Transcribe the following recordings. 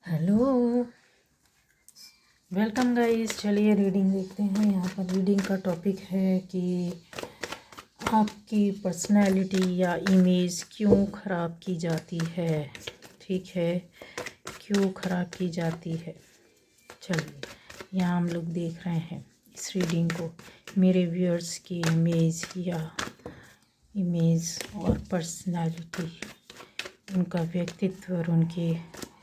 Hello, welcome guys. चलिए reading देखते हैं। यहाँ पर रीडिंग का टॉपिक है कि आपकी पर्सनैलिटी या इमेज क्यों ख़राब की जाती है। ठीक है, क्यों ख़राब की जाती है। चलिए यहाँ हम लोग देख रहे हैं इस रीडिंग को, मेरे व्यूअर्स की इमेज और पर्सनैलिटी, उनका व्यक्तित्व और उनकी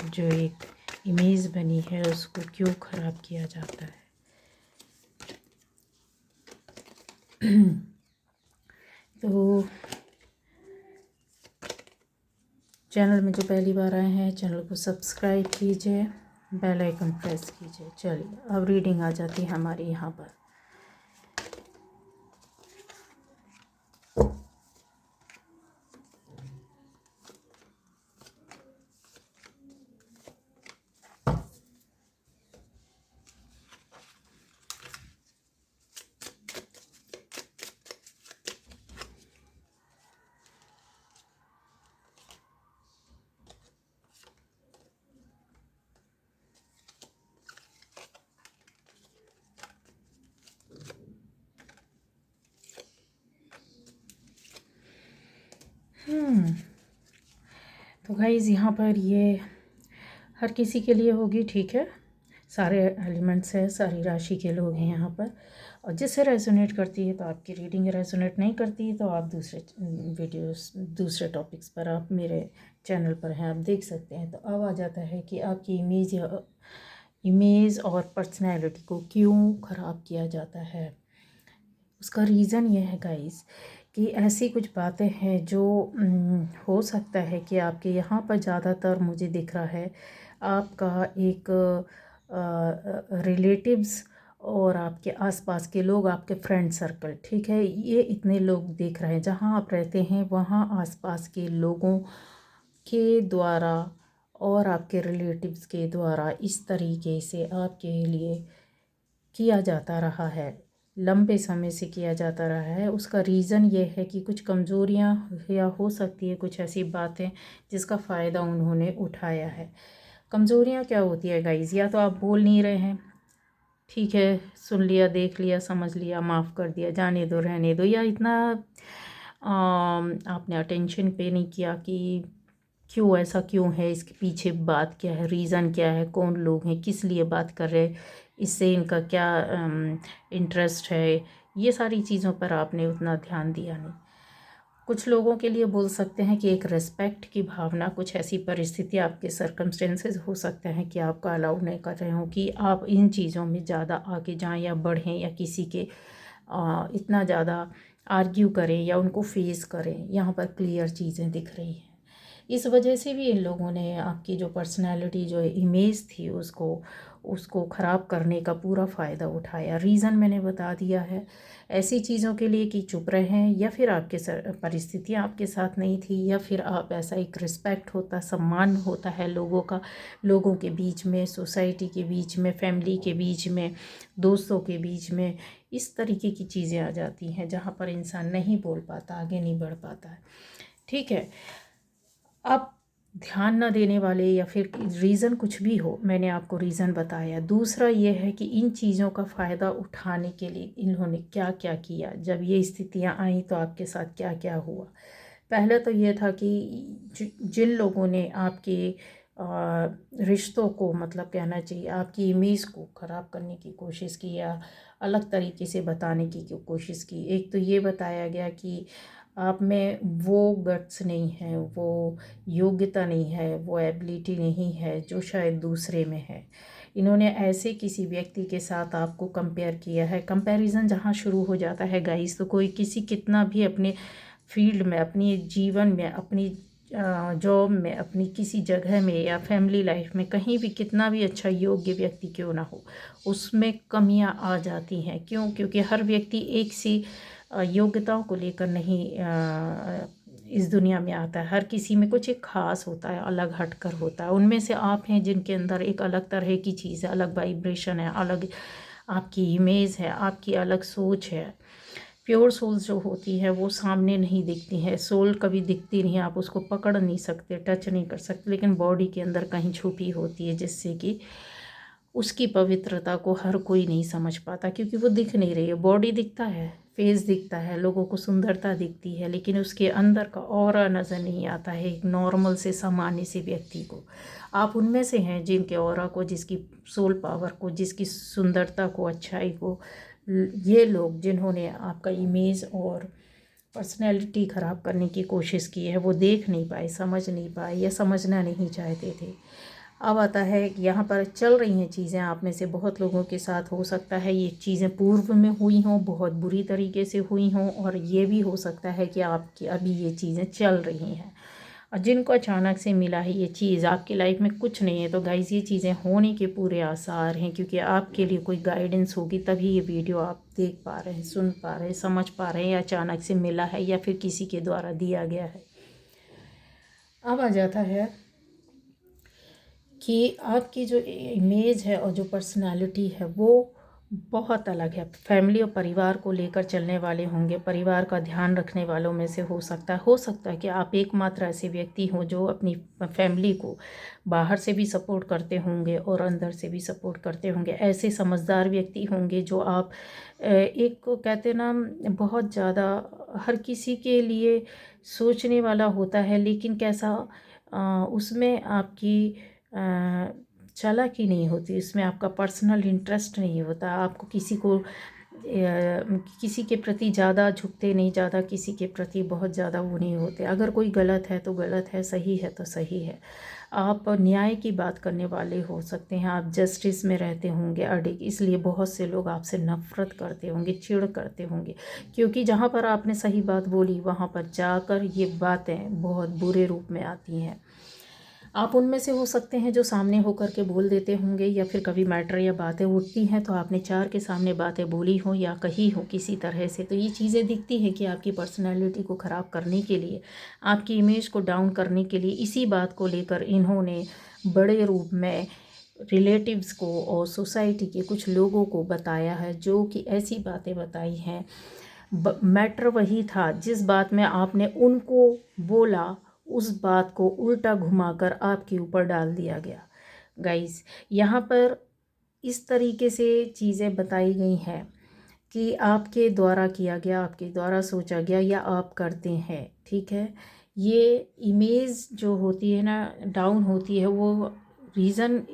जो एक इमेज बनी है उसको क्यों ख़राब किया जाता है। तो चैनल में जो पहली बार आए हैं चैनल को सब्सक्राइब कीजिए, बेल आइकन प्रेस कीजिए। चलिए अब रीडिंग आ जाती है हमारी यहाँ पर। तो गाइज़ यहाँ पर ये हर किसी के लिए होगी, ठीक है। सारे एलिमेंट्स हैं, सारी राशि के लोग हैं यहाँ पर, और जिससे रेजोनेट करती है तो आपकी रीडिंग, रेजोनेट नहीं करती है तो आप दूसरे वीडियोस, दूसरे टॉपिक्स पर आप मेरे चैनल पर हैं, आप देख सकते हैं। तो अब आ जाता है कि आपकी इमेज और पर्सनैलिटी को क्यों ख़राब किया जाता है। उसका रीज़न ये है गाइस कि ऐसी कुछ बातें हैं जो हो सकता है कि आपके यहाँ पर ज़्यादातर मुझे दिख रहा है आपका एक रिलेटिव्स और आपके आसपास के लोग, आपके फ्रेंड सर्कल, ठीक है, ये इतने लोग देख रहे हैं। जहाँ आप रहते हैं वहाँ आसपास के लोगों के द्वारा और आपके रिलेटिव्स के द्वारा इस तरीके से आपके लिए किया जाता रहा है, लंबे समय से किया जाता रहा है। उसका रीज़न ये है कि कुछ कमज़ोरियाँ या हो सकती है कुछ ऐसी बातें जिसका फ़ायदा उन्होंने उठाया है। कमज़ोरियाँ क्या होती है गाइज़? या तो आप बोल नहीं रहे हैं, ठीक है, सुन लिया, देख लिया, समझ लिया, माफ़ कर दिया, जाने दो, रहने दो, या इतना आपने अटेंशन पे नहीं किया कि क्यों ऐसा क्यों है, इसके पीछे बात क्या है, रीज़न क्या है, कौन लोग हैं, किस लिए बात कर रहे हैं, इससे इनका क्या इंटरेस्ट है, ये सारी चीज़ों पर आपने उतना ध्यान दिया नहीं। कुछ लोगों के लिए बोल सकते हैं कि एक रिस्पेक्ट की भावना, कुछ ऐसी परिस्थिति, आपके सर्कमस्टेंसेस हो सकते हैं कि आपका अलाउ नहीं कर रहे हो कि आप इन चीज़ों में ज़्यादा आगे जाएं या बढ़ें, या किसी के इतना ज़्यादा आर्ग्यू करें या उनको फेस करें। यहाँ पर क्लियर चीज़ें दिख रही हैं। इस वजह से भी इन लोगों ने आपकी जो पर्सनालिटी, जो इमेज थी, उसको ख़राब करने का पूरा फ़ायदा उठाया। रीज़न मैंने बता दिया है, ऐसी चीज़ों के लिए कि चुप रहें, या फिर आपके परिस्थितियाँ आपके साथ नहीं थी, या फिर आप ऐसा एक रिस्पेक्ट होता, सम्मान होता है लोगों का, लोगों के बीच में, सोसाइटी के बीच में, फैमिली के बीच में, दोस्तों के बीच में, इस तरीके की चीज़ें आ जाती हैं जहाँ पर इंसान नहीं बोल पाता, आगे नहीं बढ़ पाता है, ठीक है। अब ध्यान न देने वाले या फिर रीज़न कुछ भी हो, मैंने आपको रीज़न बताया। दूसरा ये है कि इन चीज़ों का फ़ायदा उठाने के लिए इन्होंने क्या क्या किया, जब ये स्थितियाँ आई तो आपके साथ क्या क्या हुआ। पहले तो ये था कि जिन लोगों ने आपके रिश्तों को, मतलब कहना चाहिए आपकी इमेज को ख़राब करने की कोशिश की या अलग तरीके से बताने की कोशिश की। एक तो ये बताया गया कि आप में वो गट्स नहीं है, वो योग्यता नहीं है, वो एबिलिटी नहीं है जो शायद दूसरे में है। इन्होंने ऐसे किसी व्यक्ति के साथ आपको कंपेयर किया है। कंपैरिजन जहाँ शुरू हो जाता है गाइस, तो कोई किसी कितना भी अपने फील्ड में, अपनी जीवन में, अपनी जॉब में, अपनी किसी जगह में या फैमिली लाइफ में, कहीं भी कितना भी अच्छा योग्य व्यक्ति क्यों ना हो, उसमें कमियां आ जाती हैं। क्यों? क्योंकि हर व्यक्ति एक सी योग्यताओं को लेकर नहीं इस दुनिया में आता है। हर किसी में कुछ एक ख़ास होता है, अलग हटकर होता है। उनमें से आप हैं जिनके अंदर एक अलग तरह की चीज़ है, अलग वाइब्रेशन है, अलग आपकी इमेज है, आपकी अलग सोच है। प्योर सोल्स जो होती है वो सामने नहीं दिखती है। सोल कभी दिखती नहीं, आप उसको पकड़ नहीं सकते, टच नहीं कर सकते, लेकिन बॉडी के अंदर कहीं छुपी होती है, जिससे कि उसकी पवित्रता को हर कोई नहीं समझ पाता, क्योंकि वो दिख नहीं रही है। बॉडी दिखता है, फेस दिखता है, लोगों को सुंदरता दिखती है, लेकिन उसके अंदर का ऑरा नज़र नहीं आता है एक नॉर्मल से सामान्य से व्यक्ति को। आप उनमें से हैं जिनके ऑरा को, जिसकी सोल पावर को, जिसकी सुंदरता को, अच्छाई को, ये लोग जिन्होंने आपका इमेज और पर्सनैलिटी ख़राब करने की कोशिश की है, वो देख नहीं पाए, समझ नहीं पाए या समझना नहीं चाहते थे। अब आता है कि यहाँ पर चल रही हैं चीज़ें, आप में से बहुत लोगों के साथ हो सकता है ये चीज़ें पूर्व में हुई हों, बहुत बुरी तरीके से हुई हों, और ये भी हो सकता है कि आपकी अभी ये चीज़ें चल रही हैं। और जिनको अचानक से मिला है ये चीज़, आपकी लाइफ में कुछ नहीं है, तो गाइज़ ये चीज़ें होने के पूरे आसार हैं, क्योंकि आपके लिए कोई गाइडेंस होगी तभी ये वीडियो आप देख पा रहे हैं, सुन पा रहे हैं, समझ पा रहे हैं, या अचानक से मिला है या फिर किसी के द्वारा दिया गया है। अब आ जाता है कि आपकी जो इमेज है और जो पर्सनालिटी है वो बहुत अलग है। फैमिली और परिवार को लेकर चलने वाले होंगे, परिवार का ध्यान रखने वालों में से हो सकता है कि आप एकमात्र ऐसे व्यक्ति हों जो अपनी फैमिली को बाहर से भी सपोर्ट करते होंगे और अंदर से भी सपोर्ट करते होंगे। ऐसे समझदार व्यक्ति होंगे जो आप एक को कहते ना, बहुत ज़्यादा हर किसी के लिए सोचने वाला होता है, लेकिन कैसा उसमें आपकी चालाकी नहीं होती, उसमें आपका पर्सनल इंटरेस्ट नहीं होता, आपको किसी के प्रति ज़्यादा झुकते नहीं, ज़्यादा किसी के प्रति बहुत ज़्यादा वो नहीं होते। अगर कोई गलत है तो गलत है, सही है तो सही है। आप न्याय की बात करने वाले हो सकते हैं, आप जस्टिस में रहते होंगे अडिग, इसलिए बहुत से लोग आपसे नफ़रत करते होंगे, चिढ़ करते होंगे, क्योंकि जहाँ पर आपने सही बात बोली वहाँ पर जाकर ये बातें बहुत बुरे रूप में आती हैं। आप उनमें से हो सकते हैं जो सामने होकर के बोल देते होंगे, या फिर कभी मैटर या बातें उठती हैं तो आपने चार के सामने बातें बोली हो या कही हो किसी तरह से, तो ये चीज़ें दिखती हैं कि आपकी पर्सनैलिटी को ख़राब करने के लिए, आपकी इमेज को डाउन करने के लिए, इसी बात को लेकर इन्होंने बड़े रूप में रिलेटिव्स को और सोसाइटी के कुछ लोगों को बताया है, जो कि ऐसी बातें बताई हैं। मैटर वही था जिस बात में आपने उनको बोला, उस बात को उल्टा घुमाकर आपके ऊपर डाल दिया गया। गाइस, यहाँ पर इस तरीके से चीज़ें बताई गई हैं कि आपके द्वारा किया गया, आपके द्वारा सोचा गया, या आप करते हैं, ठीक है। ये इमेज जो होती है ना, डाउन होती है, वो रीज़न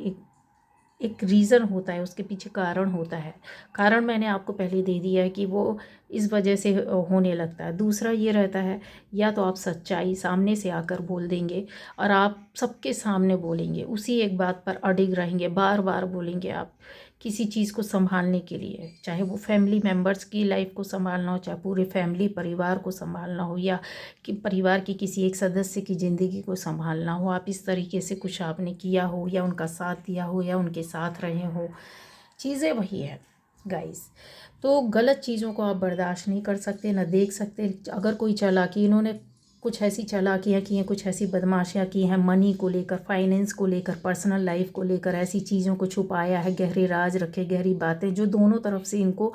एक रीज़न होता है, उसके पीछे कारण होता है। कारण मैंने आपको पहले दे दिया है कि वो इस वजह से होने लगता है। दूसरा ये रहता है, या तो आप सच्चाई सामने से आकर बोल देंगे और आप सबके सामने बोलेंगे, उसी एक बात पर अडिग रहेंगे, बार बार बोलेंगे आप किसी चीज़ को संभालने के लिए, चाहे वो फैमिली मेम्बर्स की लाइफ को संभालना हो, चाहे पूरे फैमिली परिवार को संभालना हो, या कि परिवार की किसी एक सदस्य की ज़िंदगी को संभालना हो। आप इस तरीके से कुछ आपने किया हो, या उनका साथ दिया हो, या उनके साथ रहे हो, चीज़ें वही है गाइस। तो गलत चीज़ों को आप बर्दाश्त नहीं कर सकते, ना देख सकते। अगर कोई चालाकी, इन्होंने कुछ ऐसी चालाकियाँ की हैं, कुछ ऐसी बदमाशियाँ की हैं, मनी को लेकर, फाइनेंस को लेकर, पर्सनल लाइफ को लेकर, ऐसी चीज़ों को छुपाया है, गहरे राज रखे, गहरी बातें जो दोनों तरफ से इनको,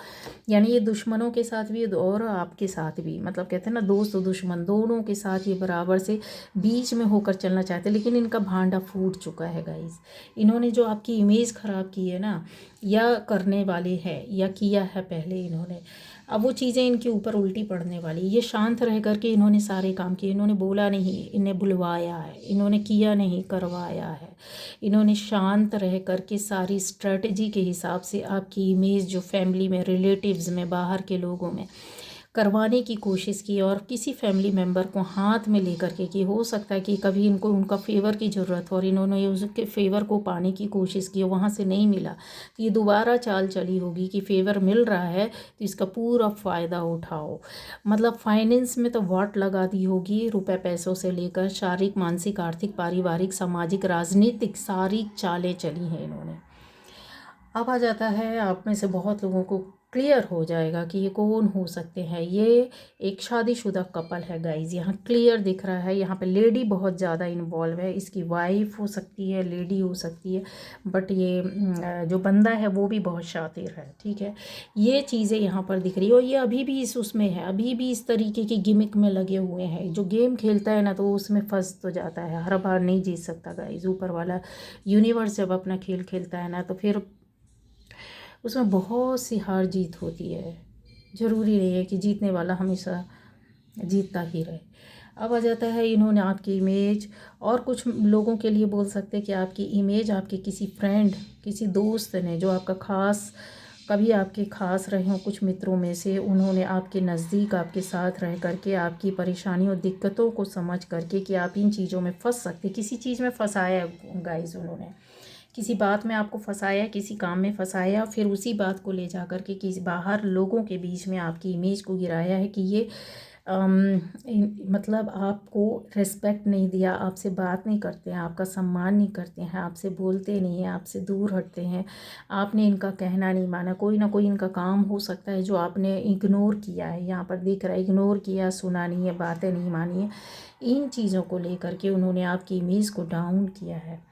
यानी ये दुश्मनों के साथ भी और आपके साथ भी, मतलब कहते हैं ना दोस्त और दुश्मन, दोनों के साथ ये बराबर से बीच में होकर चलना चाहते हैं, लेकिन इनका भांडा फूट चुका है गाइस। इन्होंने जो आपकी इमेज ख़राब की है ना, या करने वाले हैं, या किया है पहले इन्होंने, अब वो चीज़ें इनके ऊपर उल्टी पड़ने वाली। ये शांत रह करके इन्होंने सारे काम किए, इन्होंने बोला नहीं, इन्हें बुलवाया है, इन्होंने किया नहीं, करवाया है। इन्होंने शांत रह करके सारी स्ट्रेटजी के हिसाब से आपकी इमेज जो फैमिली में, रिलेटिव्स में, बाहर के लोगों में करवाने की कोशिश की, और किसी फैमिली मेम्बर को हाथ में लेकर के, कि हो सकता है कि कभी इनको उनका फेवर की ज़रूरत हो और इन्होंने उसके फेवर को पाने की कोशिश की, वहाँ से नहीं मिला, तो ये दोबारा चाल चली होगी कि फेवर मिल रहा है तो इसका पूरा फ़ायदा उठाओ। मतलब फाइनेंस में तो वाट लगा दी होगी, रुपए पैसों से लेकर शारीरिक, मानसिक, आर्थिक, पारिवारिक, सामाजिक, राजनीतिक सारी चालें चली हैं इन्होंने। अब आ जाता है, आप में से बहुत लोगों को क्लियर हो जाएगा कि ये कौन हो सकते हैं। ये एक शादीशुदा कपल है गाइज, यहाँ क्लियर दिख रहा है। यहाँ पे लेडी बहुत ज़्यादा इन्वॉल्व है, इसकी वाइफ हो सकती है, लेडी हो सकती है, बट ये जो बंदा है वो भी बहुत शातिर है, ठीक है। ये चीज़ें यहाँ पर दिख रही है और ये अभी भी इस उसमें है, अभी भी इस तरीके की गिमिक में लगे हुए हैं। जो गेम खेलता है ना तो उसमें फंस तो जाता है, हर बार नहीं जीत सकता गाइज। ऊपर वाला यूनिवर्स जब अपना खेल खेलता है ना तो फिर उसमें बहुत सी हार जीत होती है। ज़रूरी नहीं है कि जीतने वाला हमेशा जीतता ही रहे। अब आ जाता है इन्होंने आपकी इमेज, और कुछ लोगों के लिए बोल सकते हैं कि आपकी इमेज आपके किसी फ्रेंड, किसी दोस्त ने जो आपका ख़ास, कभी आपके ख़ास रहे हों कुछ मित्रों में से, उन्होंने आपके नज़दीक आपके साथ रह करके आपकी परेशानियों दिक्कतों को समझ करके कि आप इन चीज़ों में फंस सकते, किसी चीज़ में फंसाया गाइस। उन्होंने किसी बात में आपको फंसाया, किसी काम में फंसाया, फिर उसी बात को ले जा कर के किसी बाहर लोगों के बीच में आपकी इमेज को गिराया है कि ये मतलब आपको रिस्पेक्ट नहीं दिया, आपसे बात नहीं करते हैं, आपका सम्मान नहीं करते हैं, आपसे बोलते नहीं हैं, आपसे दूर हटते हैं, आपने इनका कहना नहीं माना। कोई ना कोई इनका काम हो सकता है जो आपने इग्नोर किया है, यहाँ पर दिख रहा है इग्नोर किया, सुना नहीं है, बातें नहीं मानी है। इन चीज़ों को लेकर के उन्होंने आपकी इमेज को डाउन किया है,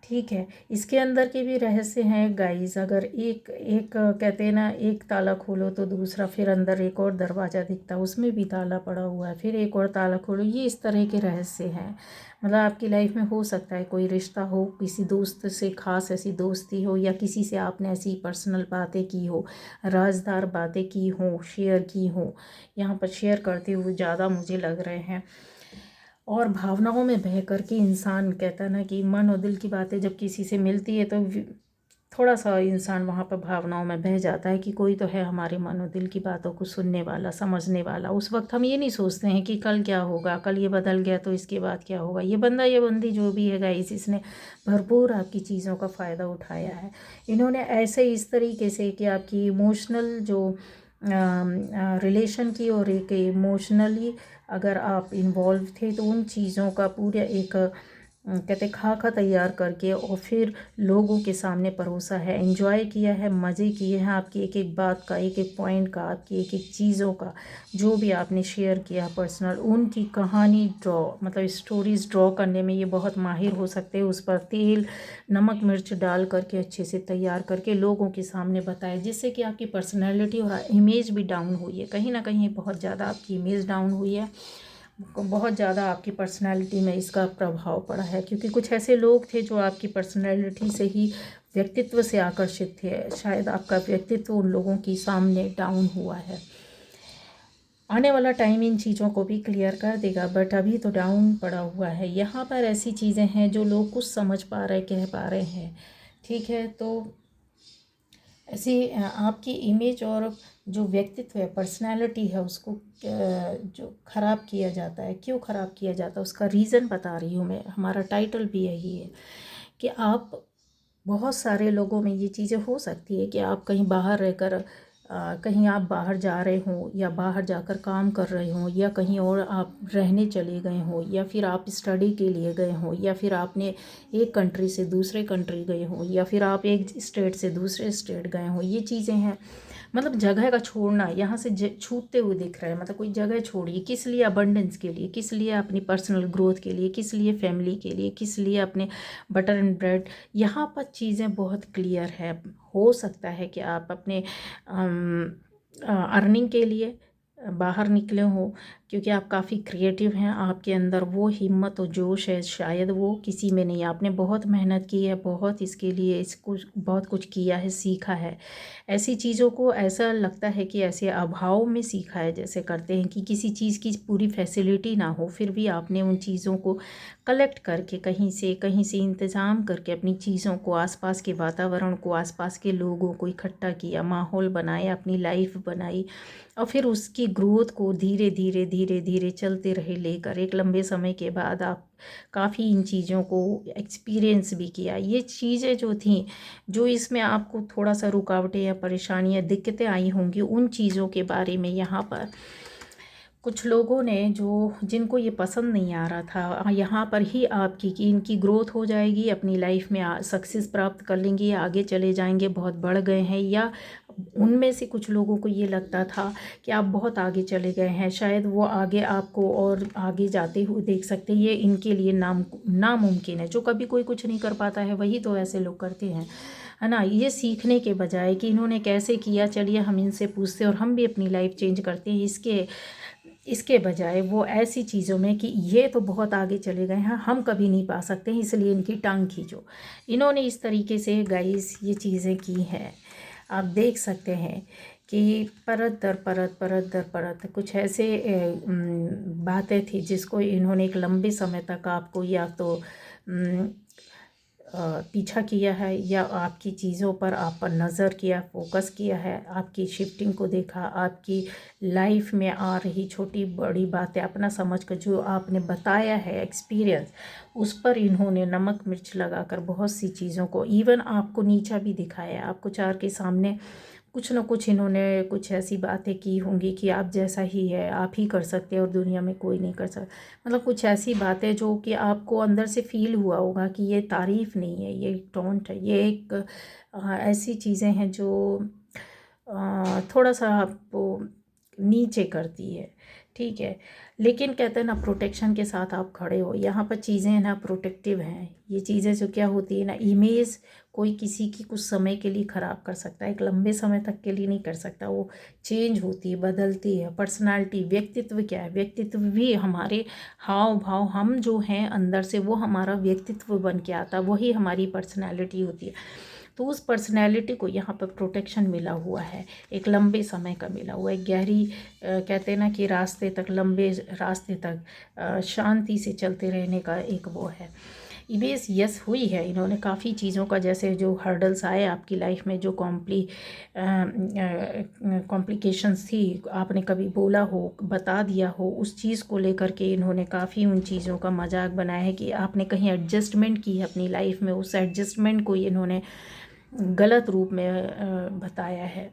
ठीक है। इसके अंदर के भी रहस्य हैं गाइस। अगर एक एक कहते हैं ना, एक ताला खोलो तो दूसरा, फिर अंदर एक और दरवाज़ा दिखता है, उसमें भी ताला पड़ा हुआ है, फिर एक और ताला खोलो, ये इस तरह के रहस्य हैं। मतलब आपकी लाइफ में हो सकता है कोई रिश्ता हो, किसी दोस्त से ख़ास ऐसी दोस्ती हो, या किसी से आपने ऐसी पर्सनल बातें की हो, राजदार बातें की हो, शेयर की हो। यहाँ पर शेयर करते हुए ज़्यादा मुझे लग रहे हैं। और भावनाओं में बह कर के इंसान कहता है ना कि मन और दिल की बातें जब किसी से मिलती है तो थोड़ा सा इंसान वहाँ पर भावनाओं में बह जाता है कि कोई तो है हमारे मन और दिल की बातों को सुनने वाला, समझने वाला। उस वक्त हम ये नहीं सोचते हैं कि कल क्या होगा, कल ये बदल गया तो इसके बाद क्या होगा। ये बंदा ये बंदी जो भी है गाइस, इसने भरपूर आपकी चीज़ों का फ़ायदा उठाया है। इन्होंने ऐसे इस तरीके से कि आपकी इमोशनल जो रिलेशन की, और एक इमोशनली अगर आप इन्वॉल्व थे तो उन चीज़ों का पूरा एक कहते खाका तैयार करके और फिर लोगों के सामने परोसा है, एंजॉय किया है, मज़े किए हैं आपकी एक एक बात का, एक एक पॉइंट का, आपकी एक एक चीज़ों का, जो भी आपने शेयर किया पर्सनल, उनकी कहानी ड्रॉ, मतलब स्टोरीज़ ड्रॉ करने में ये बहुत माहिर हो सकते हैं। उस पर तेल नमक मिर्च डाल करके अच्छे से तैयार करके लोगों के सामने बताए, जिससे कि आपकी पर्सनैलिटी और इमेज भी डाउन हुई है। कहीं ना कहीं बहुत ज़्यादा आपकी इमेज डाउन हुई है, बहुत ज़्यादा आपकी पर्सनैलिटी में इसका प्रभाव पड़ा है, क्योंकि कुछ ऐसे लोग थे जो आपकी पर्सनैलिटी से ही, व्यक्तित्व से आकर्षित थे। शायद आपका व्यक्तित्व उन लोगों की सामने डाउन हुआ है। आने वाला टाइम इन चीज़ों को भी क्लियर कर देगा, बट अभी तो डाउन पड़ा हुआ है। यहाँ पर ऐसी चीज़ें हैं जो लोग कुछ समझ पा रहे, कह पा रहे हैं, ठीक है। तो ऐसी आपकी इमेज और जो व्यक्तित्व है, पर्सनालिटी है, उसको जो ख़राब किया जाता है, क्यों ख़राब किया जाता है उसका रीज़न बता रही हूँ मैं। हमारा टाइटल भी यही है कि आप, बहुत सारे लोगों में ये चीज़ें हो सकती है कि आप कहीं बाहर रहकर कहीं आप बाहर जा रहे हों, या बाहर जाकर काम कर रहे हों, या कहीं और आप रहने चले गए हों, या फिर आप स्टडी के लिए गए हों, या फिर आपने एक कंट्री से दूसरे कंट्री गए हों, या फिर आप एक स्टेट से दूसरे स्टेट गए हों। ये चीज़ें हैं, मतलब जगह का छोड़ना यहाँ से छूटते हुए दिख रहा है। मतलब कोई जगह छोड़िए, किस लिए? अबंडेंस के लिए, किस लिए? अपनी पर्सनल ग्रोथ के लिए, किस लिए? फैमिली के लिए, किस लिए? अपने बटर एंड ब्रेड। यहाँ पर चीज़ें बहुत क्लियर है। हो सकता है कि आप अपने अर्निंग के लिए बाहर निकले हो, क्योंकि आप काफ़ी क्रिएटिव हैं, आपके अंदर वो हिम्मत और जोश है, शायद वो किसी में नहीं। आपने बहुत मेहनत की है, बहुत इसके लिए इसको बहुत कुछ किया है, सीखा है। ऐसी चीज़ों को ऐसा लगता है कि ऐसे अभाव में सीखा है, जैसे करते हैं कि किसी चीज़ की पूरी फैसिलिटी ना हो, फिर भी आपने उन चीज़ों को कलेक्ट करके कहीं से इंतज़ाम करके अपनी चीज़ों को, आसपास के वातावरण को, आसपास के लोगों को इकट्ठा किया, माहौल बनाया, अपनी लाइफ बनाई, और फिर उसकी ग्रोथ को धीरे धीरे धीरे धीरे चलते रहे लेकर। एक लंबे समय के बाद आप काफ़ी इन चीज़ों को एक्सपीरियंस भी किया। ये चीज़ें जो थी, जो इसमें आपको थोड़ा सा रुकावटें या परेशानियाँ, दिक्कतें आई होंगी, उन चीज़ों के बारे में यहाँ पर कुछ लोगों ने जो जिनको ये पसंद नहीं आ रहा था, यहाँ पर ही आपकी कि इनकी ग्रोथ हो जाएगी, अपनी लाइफ में सक्सेस प्राप्त कर लेंगे, आगे चले जाएंगे, बहुत बढ़ गए हैं, या उनमें से कुछ लोगों को ये लगता था कि आप बहुत आगे चले गए हैं, शायद वो आगे आपको और आगे जाते हुए देख सकते हैं, ये इनके लिए नामुमकिन है। जो कभी कोई कुछ नहीं कर पाता है वही तो ऐसे लोग करते हैं, है ना। ये सीखने के बजाय कि इन्होंने कैसे किया, चलिए हम इनसे पूछते और हम भी अपनी लाइफ चेंज करते हैं, इसके बजाय वो ऐसी चीज़ों में कि ये तो बहुत आगे चले गए हैं, हम कभी नहीं पा सकते हैं, इसलिए इनकी टांग खींचो। इन्होंने इस तरीके से गाइस ये चीज़ें की हैं। आप देख सकते हैं कि परत दर परत, परत दर परत कुछ ऐसे बातें थी जिसको इन्होंने एक लंबे समय तक आपको या तो पीछा किया है, या आपकी चीज़ों पर आप पर नज़र किया, फोकस किया है, आपकी शिफ्टिंग को देखा, आपकी लाइफ में आ रही छोटी बड़ी बातें अपना समझ कर जो आपने बताया है एक्सपीरियंस, उस पर इन्होंने नमक मिर्च लगाकर बहुत सी चीज़ों को, इवन आपको नीचा भी दिखाया, आपको चार के सामने कुछ न कुछ इन्होंने कुछ ऐसी बातें की होंगी कि आप जैसा ही है आप ही कर सकते हैं और दुनिया में कोई नहीं कर सकता, मतलब कुछ ऐसी बातें जो कि आपको अंदर से फील हुआ होगा कि ये तारीफ़ नहीं है, ये टोंट है, ये एक ऐसी चीज़ें हैं जो थोड़ा सा आपको नीचे करती है, ठीक है। लेकिन कहते हैं ना, प्रोटेक्शन के साथ आप खड़े हो, यहाँ पर चीज़ें ना प्रोटेक्टिव हैं। ये चीज़ें जो क्या होती है ना, इमेज कोई किसी की कुछ समय के लिए ख़राब कर सकता है, एक लंबे समय तक के लिए नहीं कर सकता, वो चेंज होती है, बदलती है। पर्सनालिटी, व्यक्तित्व क्या है, व्यक्तित्व भी हमारे हाव भाव, हम जो हैं अंदर से वो हमारा व्यक्तित्व बन के आता, वही हमारी पर्सनालिटी होती है। तो उस पर्सनैलिटी को यहाँ पर प्रोटेक्शन मिला हुआ है, एक लंबे समय का मिला हुआ है, गहरी कहते हैं ना कि रास्ते तक, लंबे रास्ते तक शांति से चलते रहने का एक वो है। इमेज यस हुई है, इन्होंने काफ़ी चीज़ों का, जैसे जो हर्डल्स आए आपकी लाइफ में, जो कॉम्प्लिकेशंस थी, आपने कभी बोला हो, बता दिया हो, उस चीज़ को लेकर के इन्होंने काफ़ी उन चीज़ों का मजाक बनाया है कि आपने कहीं एडजस्टमेंट की है अपनी लाइफ में, उस एडजस्टमेंट को इन्होंने गलत रूप में बताया है।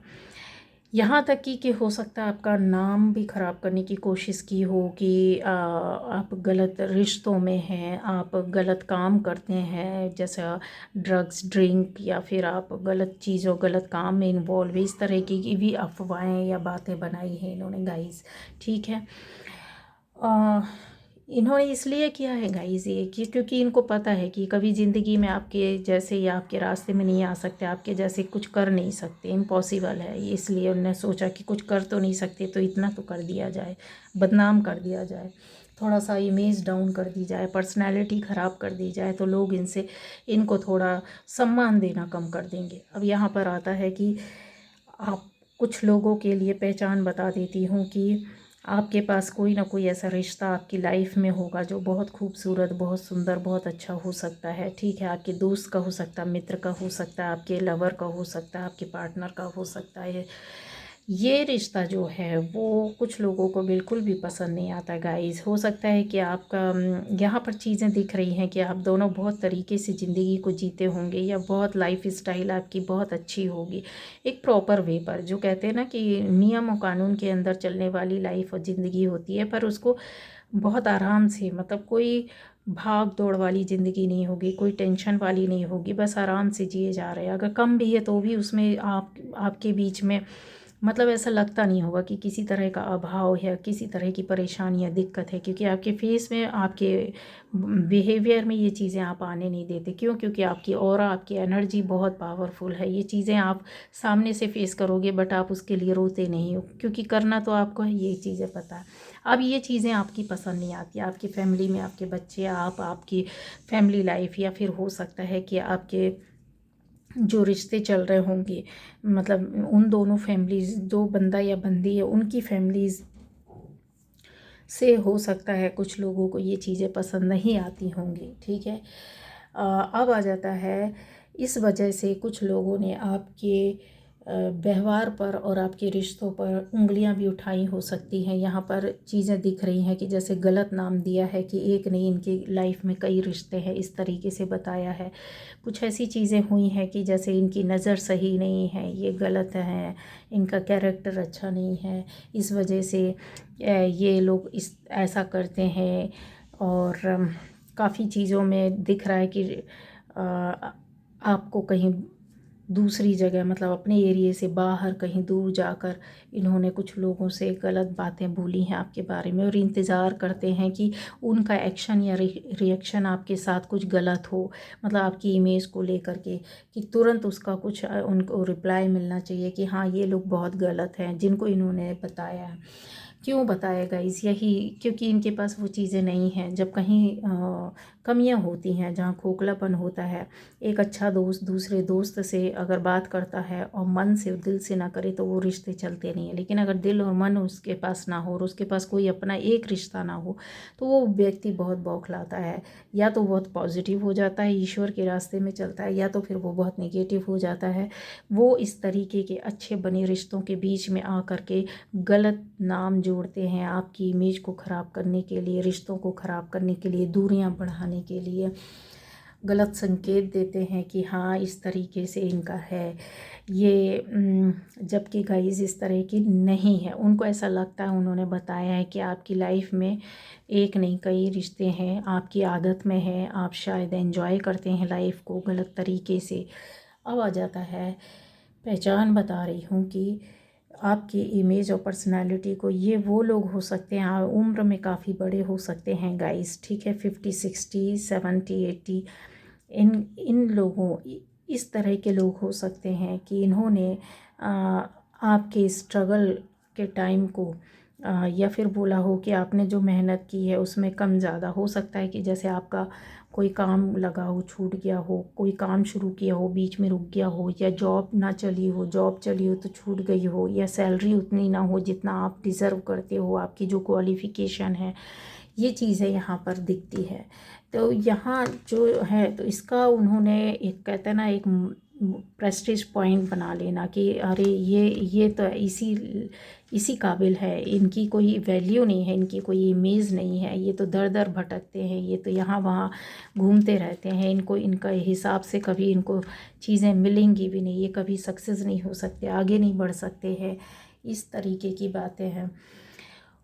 यहाँ तक कि हो सकता है आपका नाम भी ख़राब करने की कोशिश की हो कि आप गलत रिश्तों में हैं, आप गलत काम करते हैं, जैसा ड्रग्स, ड्रिंक, या फिर आप गलत चीज़ों, गलत काम में इन्वॉल्व, इस तरह की भी अफवाहें या बातें बनाई हैं इन्होंने गाइस, ठीक है। इन्होंने इसलिए किया है गाइस ये कि क्योंकि इनको पता है कि कभी ज़िंदगी में आपके जैसे या आपके रास्ते में नहीं आ सकते, आपके जैसे कुछ कर नहीं सकते, इम्पॉसिबल है। इसलिए उन्होंने सोचा कि कुछ कर तो नहीं सकते तो इतना तो कर दिया जाए, बदनाम कर दिया जाए, थोड़ा सा इमेज डाउन कर दी जाए, पर्सनैलिटी ख़राब कर दी जाए, तो लोग इनको थोड़ा सम्मान देना कम कर देंगे। अब यहाँ पर आता है कि आप कुछ लोगों के लिए पहचान बता देती हूँ कि आपके पास कोई ना कोई ऐसा रिश्ता आपकी लाइफ में होगा जो बहुत खूबसूरत, बहुत सुंदर, बहुत अच्छा हो सकता है, ठीक है। आपके दोस्त का हो सकता है, मित्र का हो सकता है, आपके लवर का हो सकता है, आपके पार्टनर का हो सकता है। ये रिश्ता जो है वो कुछ लोगों को बिल्कुल भी पसंद नहीं आता गाइस। हो सकता है कि आपका यहाँ पर चीज़ें दिख रही हैं कि आप दोनों बहुत तरीके से ज़िंदगी को जीते होंगे, या बहुत लाइफ स्टाइल आपकी बहुत अच्छी होगी, एक प्रॉपर वे पर, जो कहते हैं ना कि नियम और कानून के अंदर चलने वाली लाइफ और ज़िंदगी होती है, पर उसको बहुत आराम से, मतलब कोई भाग दौड़ वाली ज़िंदगी नहीं होगी, कोई टेंशन वाली नहीं होगी, बस आराम से जिए जा रहे हैं। अगर कम भी है तो भी उसमें आपके बीच में मतलब ऐसा लगता नहीं होगा कि किसी तरह का अभाव है, किसी तरह की परेशानी या दिक्कत है, क्योंकि आपके फेस में, आपके बिहेवियर में ये चीज़ें आप आने नहीं देते। क्यों? क्योंकि आपकी ऑरा, आपकी एनर्जी बहुत पावरफुल है। ये चीज़ें आप सामने से फेस करोगे, बट आप उसके लिए रोते नहीं हो, क्योंकि करना तो आपको है, ये चीज़ें पता है। अब ये चीज़ें आपकी पसंद नहीं आती, आपकी फैमिली में आपके बच्चे, आपकी फैमिली लाइफ, या फिर हो सकता है कि आपके जो रिश्ते चल रहे होंगे, मतलब उन दोनों फैमिलीज़, जो बंदा या बंदी है, उनकी फैमिलीज़ से हो सकता है कुछ लोगों को ये चीज़ें पसंद नहीं आती होंगी, ठीक है। अब आ जाता है, इस वजह से कुछ लोगों ने आपके व्यवहार पर और आपके रिश्तों पर उंगलियां भी उठाई हो सकती हैं। यहाँ पर चीज़ें दिख रही हैं कि जैसे गलत नाम दिया है कि एक नहीं, इनकी लाइफ में कई रिश्ते हैं, इस तरीके से बताया है। कुछ ऐसी चीज़ें हुई हैं कि जैसे इनकी नज़र सही नहीं है, ये गलत है, इनका कैरेक्टर अच्छा नहीं है, इस वजह से ये लोग इस ऐसा करते हैं। और काफ़ी चीज़ों में दिख रहा है कि आपको कहीं दूसरी जगह, मतलब अपने एरिया से बाहर कहीं दूर जाकर इन्होंने कुछ लोगों से गलत बातें बोली हैं आपके बारे में, और इंतज़ार करते हैं कि उनका एक्शन या रिएक्शन आपके साथ कुछ गलत हो, मतलब आपकी इमेज को लेकर के, कि तुरंत उसका कुछ उनको रिप्लाई मिलना चाहिए कि हाँ ये लोग बहुत गलत हैं जिनको इन्होंने बताया है। क्यों बताया गाइस? यही क्योंकि इनके पास वो चीज़ें नहीं हैं। जब कहीं कमियां होती हैं, जहाँ खोखलापन होता है, एक अच्छा दोस्त दूसरे दोस्त से अगर बात करता है और मन से दिल से ना करे तो वो रिश्ते चलते नहीं हैं। लेकिन अगर दिल और मन उसके पास ना हो और उसके पास कोई अपना एक रिश्ता ना हो तो वो व्यक्ति बहुत बौखलाता है, या तो बहुत पॉजिटिव हो जाता है, ईश्वर के रास्ते में चलता है, या तो फिर वो बहुत नेगेटिव हो जाता है। वो इस तरीके के अच्छे बने रिश्तों के बीच में आ कर के गलत नाम जोड़ते हैं, आपकी इमेज को ख़राब करने के लिए, रिश्तों को ख़राब करने के लिए, दूरियां बढ़ाने के लिए गलत संकेत देते हैं कि हाँ इस तरीके से इनका है ये। जबकि गाइस इस तरह की नहीं है। उनको ऐसा लगता है, उन्होंने बताया है कि आपकी लाइफ में एक नहीं कई रिश्ते हैं, आपकी आदत में है, आप शायद एंजॉय करते हैं लाइफ को गलत तरीके से। अब आ जाता है पहचान, बता रही हूँ कि आपकी इमेज और पर्सनालिटी को ये वो लोग हो सकते हैं, उम्र में काफ़ी बड़े हो सकते हैं गाइस, ठीक है, 50 60 70 80, इन लोगों इस तरह के लोग हो सकते हैं कि इन्होंने आपके स्ट्रगल के टाइम को या फिर बोला हो कि आपने जो मेहनत की है उसमें कम ज़्यादा हो सकता है कि जैसे आपका कोई काम लगा हो, छूट गया हो, कोई काम शुरू किया हो बीच में रुक गया हो, या जॉब ना चली हो, जॉब चली हो तो छूट गई हो, या सैलरी उतनी ना हो जितना आप डिज़र्व करते हो, आपकी जो क्वालिफ़िकेशन है, ये चीज़ें यहाँ पर दिखती है। तो यहाँ जो है तो इसका उन्होंने एक कहते हैं ना एक प्रेस्टीज पॉइंट बना लेना कि अरे ये तो इसी काबिल है, इनकी कोई वैल्यू नहीं है, इनकी कोई इमेज नहीं है, ये तो दर दर भटकते हैं, ये तो यहाँ वहाँ घूमते रहते हैं, इनको इनका हिसाब से कभी इनको चीज़ें मिलेंगी भी नहीं, ये कभी सक्सेस नहीं हो सकते, आगे नहीं बढ़ सकते हैं, इस तरीके की बातें हैं।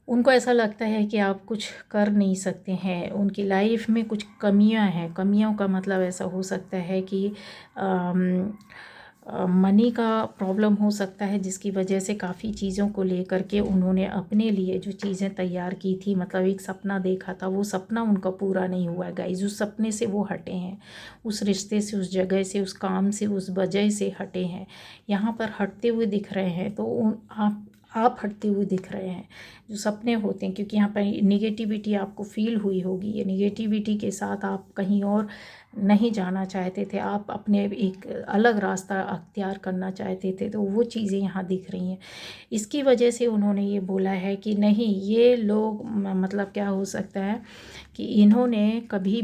उनको ऐसा लगता है कि आप कुछ कर नहीं सकते हैं, उनकी लाइफ में कुछ कमियां हैं। कमियों का मतलब ऐसा हो सकता है कि मनी का प्रॉब्लम हो सकता है, जिसकी वजह से काफ़ी चीज़ों को लेकर के उन्होंने अपने लिए जो चीज़ें तैयार की थी, मतलब एक सपना देखा था, वो सपना उनका पूरा नहीं हुआ है गाइज। उस सपने से वो हटे हैं, उस रिश्ते से, उस जगह से, उस काम से, उस वजह से हटे हैं, यहाँ पर हटते हुए दिख रहे हैं। तो आप हटते हुए दिख रहे हैं, जो सपने होते हैं, क्योंकि यहाँ पर निगेटिविटी आपको फील हुई होगी, ये निगेटिविटी के साथ आप कहीं और नहीं जाना चाहते थे, आप अपने एक अलग रास्ता अख्तियार करना चाहते थे, तो वो चीज़ें यहाँ दिख रही हैं। इसकी वजह से उन्होंने ये बोला है कि नहीं, ये लोग मतलब क्या हो सकता है कि इन्होंने कभी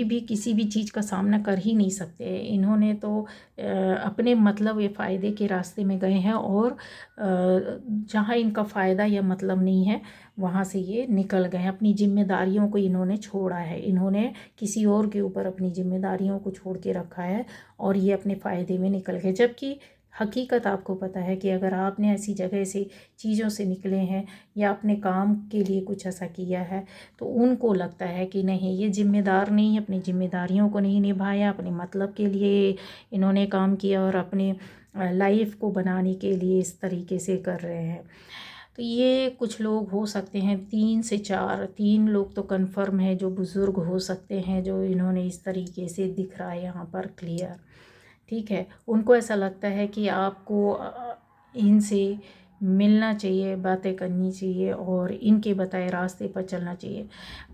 भी किसी भी चीज़ का सामना कर ही नहीं सकते। इन्होंने तो अपने मतलब ये फ़ायदे के रास्ते में गए हैं, और जहाँ इनका फ़ायदा या मतलब नहीं है वहाँ से ये निकल गए हैं। अपनी जिम्मेदारियों को इन्होंने छोड़ा है, इन्होंने किसी और के ऊपर अपनी जिम्मेदारियों को छोड़ के रखा है, और ये अपने फ़ायदे में निकल गए। जबकि हकीकत आपको पता है कि अगर आपने ऐसी जगह से चीज़ों से निकले हैं या अपने काम के लिए कुछ ऐसा किया है, तो उनको लगता है कि नहीं, ये जिम्मेदार नहीं, अपनी जिम्मेदारियों को नहीं निभाया, अपने मतलब के लिए इन्होंने काम किया और अपने लाइफ को बनाने के लिए इस तरीके से कर रहे हैं। तो ये कुछ लोग हो सकते हैं, 3 से 4, 3 लोग तो कन्फर्म है जो बुज़ुर्ग हो सकते हैं, जो इन्होंने इस तरीके से दिख रहा है यहाँ पर क्लियर, ठीक है। उनको ऐसा लगता है कि आपको इनसे मिलना चाहिए, बातें करनी चाहिए और इनके बताए रास्ते पर चलना चाहिए,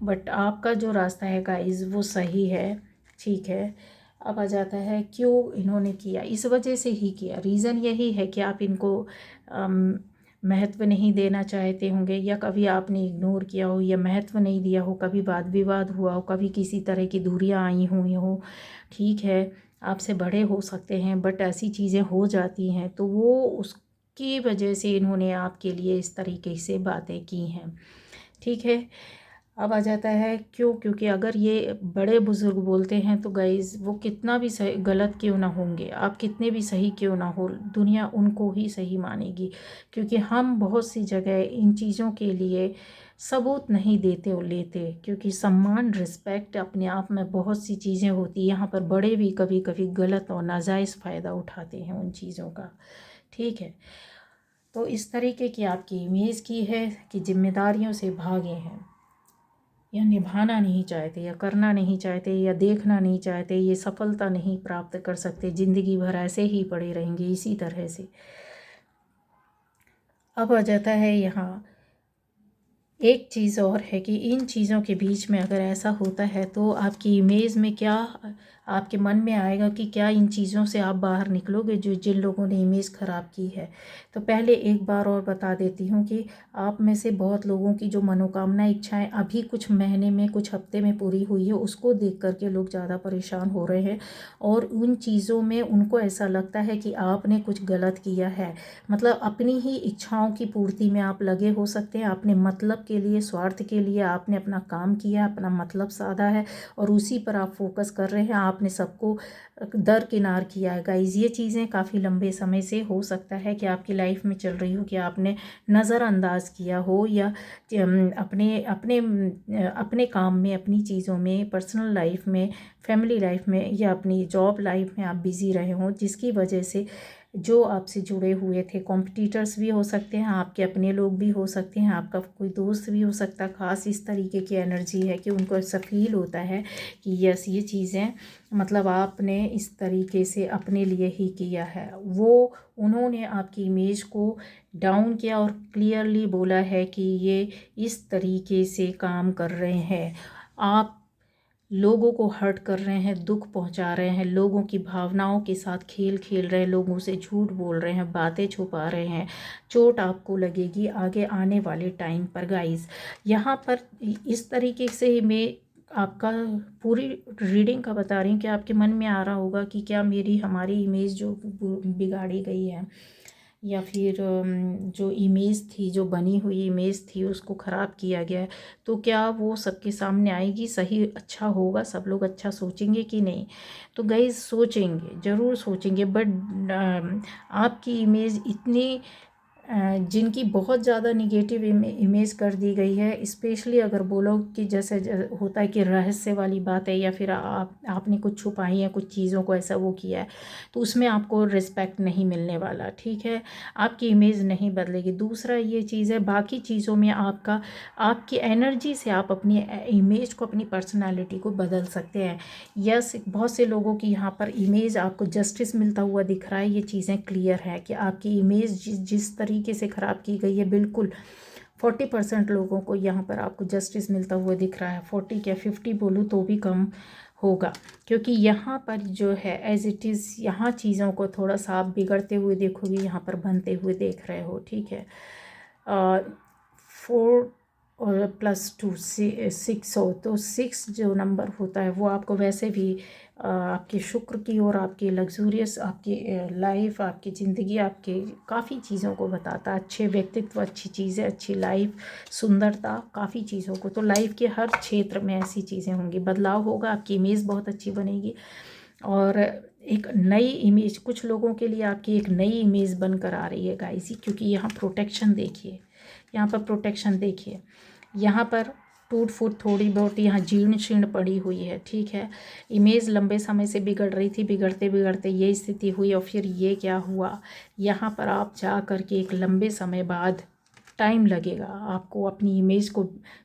बट आपका जो रास्ता है गाइस वो सही है, ठीक है। अब आ जाता है क्यों इन्होंने किया, इस वजह से ही किया, रीज़न यही है कि आप इनको महत्व नहीं देना चाहते होंगे, या कभी आपने इग्नोर किया हो या महत्व नहीं दिया हो, कभी वाद विवाद हुआ हो, कभी किसी तरह की दूरियां आई हुई हो, ठीक है। आपसे बड़े हो सकते हैं, बट ऐसी चीज़ें हो जाती हैं तो वो उसकी वजह से इन्होंने आपके लिए इस तरीके से बातें की हैं। ठीक है, अब आ जाता है क्यों, क्योंकि अगर ये बड़े बुज़ुर्ग बोलते हैं तो गाइज़ वो कितना भी सही गलत क्यों ना होंगे, आप कितने भी सही क्यों ना हो, दुनिया उनको ही सही मानेगी। क्योंकि हम बहुत सी जगह इन चीज़ों के लिए सबूत नहीं देते और लेते, क्योंकि सम्मान रिस्पेक्ट अपने आप में बहुत सी चीज़ें होती हैं। यहाँ पर बड़े भी कभी कभी गलत और नाजायज़ फ़ायदा उठाते हैं उन चीज़ों का। ठीक है, तो इस तरीके की आपकी इमेज की है कि जिम्मेदारियों से भागे हैं, या निभाना नहीं चाहते, या करना नहीं चाहते, या देखना नहीं चाहते, ये सफलता नहीं प्राप्त कर सकते, ज़िंदगी भर ऐसे ही पड़े रहेंगे इसी तरह से। अब आ जाता है यहाँ एक चीज़ और है कि इन चीज़ों के बीच में अगर ऐसा होता है तो आपकी इमेज में क्या आपके मन में आएगा कि क्या इन चीज़ों से आप बाहर निकलोगे, जो जिन लोगों ने इमेज ख़राब की है। तो पहले एक बार और बता देती हूँ कि आप में से बहुत लोगों की जो मनोकामना इच्छाएं अभी कुछ महीने में कुछ हफ्ते में पूरी हुई है, उसको देख करके लोग ज़्यादा परेशान हो रहे हैं, और उन चीज़ों में उनको ऐसा लगता है कि आपने कुछ गलत किया है। मतलब अपनी ही इच्छाओं की पूर्ति में आप लगे हो सकते हैं, आपने मतलब के लिए, स्वार्थ के लिए आपने अपना काम किया, अपना मतलब साधा है और उसी पर आप फोकस कर रहे हैं, आपने सबको दरकिनार किया है। गाइस, ये चीज़ें काफ़ी लंबे समय से हो सकता है कि आपकी लाइफ में चल रही हो, कि आपने नज़रअंदाज किया हो, या अपने अपने अपने काम में, अपनी चीज़ों में, पर्सनल लाइफ में, फैमिली लाइफ में, या अपनी जॉब लाइफ में आप बिज़ी रहे हों, जिसकी वजह से जो आपसे जुड़े हुए थे, कॉम्पिटिटर्स भी हो सकते हैं, आपके अपने लोग भी हो सकते हैं, आपका कोई दोस्त भी हो सकता है, ख़ास इस तरीके की एनर्जी है कि उनको ऐसा फील होता है कि यस, ये चीज़ें मतलब आपने इस तरीके से अपने लिए ही किया है। वो उन्होंने आपकी इमेज को डाउन किया और क्लियरली बोला है कि ये इस तरीके से काम कर रहे हैं, आप लोगों को हर्ट कर रहे हैं, दुख पहुंचा रहे हैं, लोगों की भावनाओं के साथ खेल खेल रहे हैं, लोगों से झूठ बोल रहे हैं, बातें छुपा रहे हैं। चोट आपको लगेगी आगे आने वाले टाइम पर। गाइस, यहाँ पर इस तरीके से मैं आपका पूरी रीडिंग का बता रही हूँ कि आपके मन में आ रहा होगा कि क्या मेरी हमारी इमेज जो बिगाड़ी गई है, या फिर जो इमेज थी, जो बनी हुई इमेज थी, उसको ख़राब किया गया है, तो क्या वो सबके सामने आएगी, सही अच्छा होगा, सब लोग अच्छा सोचेंगे कि नहीं। तो गाइस, सोचेंगे, ज़रूर सोचेंगे, बट आपकी इमेज इतनी जिनकी बहुत ज़्यादा निगेटिव इमेज कर दी गई है, स्पेशली अगर बोलो कि जैसे होता है कि रहस्य वाली बात है, या फिर आपने कुछ छुपाई है, कुछ चीज़ों को ऐसा वो किया है, तो उसमें आपको रिस्पेक्ट नहीं मिलने वाला। ठीक है, आपकी इमेज नहीं बदलेगी। दूसरा ये चीज़ है, बाकी चीज़ों में आपकी एनर्जी से आप अपनी इमेज को, अपनी पर्सनालिटी को बदल सकते हैं। यस, बहुत से लोगों की यहाँ पर इमेज आपको जस्टिस मिलता हुआ दिख रहा है, ये चीज़ें क्लियर है कि आपकी इमेज जिस तरीके से ख़राब की गई है, बिल्कुल 40% लोगों को यहाँ पर आपको जस्टिस मिलता हुआ दिख रहा है। 40 क्या 50 बोलूँ तो भी कम होगा, क्योंकि यहाँ पर जो है एज इट इज़, यहाँ चीज़ों को थोड़ा सा आप बिगड़ते हुए देखोगे, यहाँ पर बनते हुए देख रहे हो। ठीक है, 4 और +2 6 हो, तो 6 जो नंबर होता है वो आपको वैसे भी आपके शुक्र की और आपकी लग्जूरियस आपकी लाइफ, आपकी ज़िंदगी, आपके काफ़ी चीज़ों को बताता है। अच्छे व्यक्तित्व, अच्छी चीज़ें, अच्छी लाइफ, सुंदरता, काफ़ी चीज़ों को, तो लाइफ के हर क्षेत्र में ऐसी चीज़ें होंगी, बदलाव होगा, आपकी इमेज बहुत अच्छी बनेगी, और एक नई इमेज कुछ लोगों के लिए आपकी एक नई इमेज बनकर आ रही है गाइस। क्योंकि यहाँ प्रोटेक्शन देखिए, यहाँ पर प्रोटेक्शन देखिए, यहाँ पर टूट फूट थोड़ी बहुत यहाँ जीर्ण शीर्ण पड़ी हुई है। ठीक है, इमेज लंबे समय से बिगड़ रही थी, बिगड़ते बिगड़ते ये स्थिति हुई, और फिर ये क्या हुआ, यहाँ पर आप जा कर के एक लंबे समय बाद, टाइम लगेगा आपको अपनी इमेज को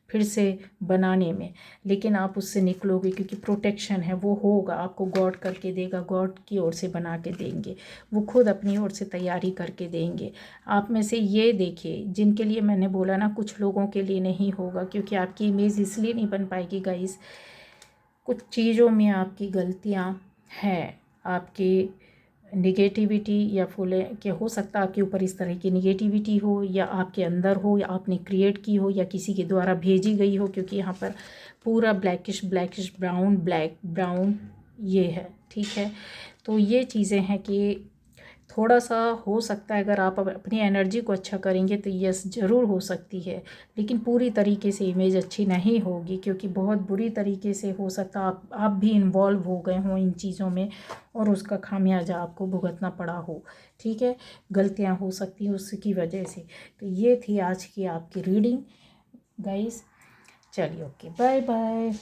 फिर से बनाने में, लेकिन आप उससे निकलोगे, क्योंकि प्रोटेक्शन है, वो होगा, आपको गॉड करके देगा, गॉड की ओर से बना के देंगे, वो खुद अपनी ओर से तैयारी करके देंगे। आप में से ये देखिए, जिनके लिए मैंने बोला ना, कुछ लोगों के लिए नहीं होगा, क्योंकि आपकी इमेज इसलिए नहीं बन पाएगी गाइस, कुछ चीज़ों में आपकी गलतियाँ हैं, आपकी निगेटिविटी, या फुले कि हो सकता है आपके ऊपर इस तरह की निगेटिविटी हो, या आपके अंदर हो, या आपने क्रिएट की हो, या किसी के द्वारा भेजी गई हो, क्योंकि यहाँ पर पूरा ब्लैकिश ब्राउन, ब्लैक ब्राउन, ये है, ठीक है। तो ये चीज़ें हैं कि थोड़ा सा हो सकता है, अगर आप अपनी एनर्जी को अच्छा करेंगे तो यस ज़रूर हो सकती है, लेकिन पूरी तरीके से इमेज अच्छी नहीं होगी, क्योंकि बहुत बुरी तरीके से हो सकता आप भी इन्वॉल्व हो गए हों इन चीज़ों में और उसका खामियाजा आपको भुगतना पड़ा हो, ठीक है। गलतियां हो सकती हैं उसकी वजह से। तो ये थी आज की आपकी रीडिंग गाइस। चलिए, ओके, बाय बाय।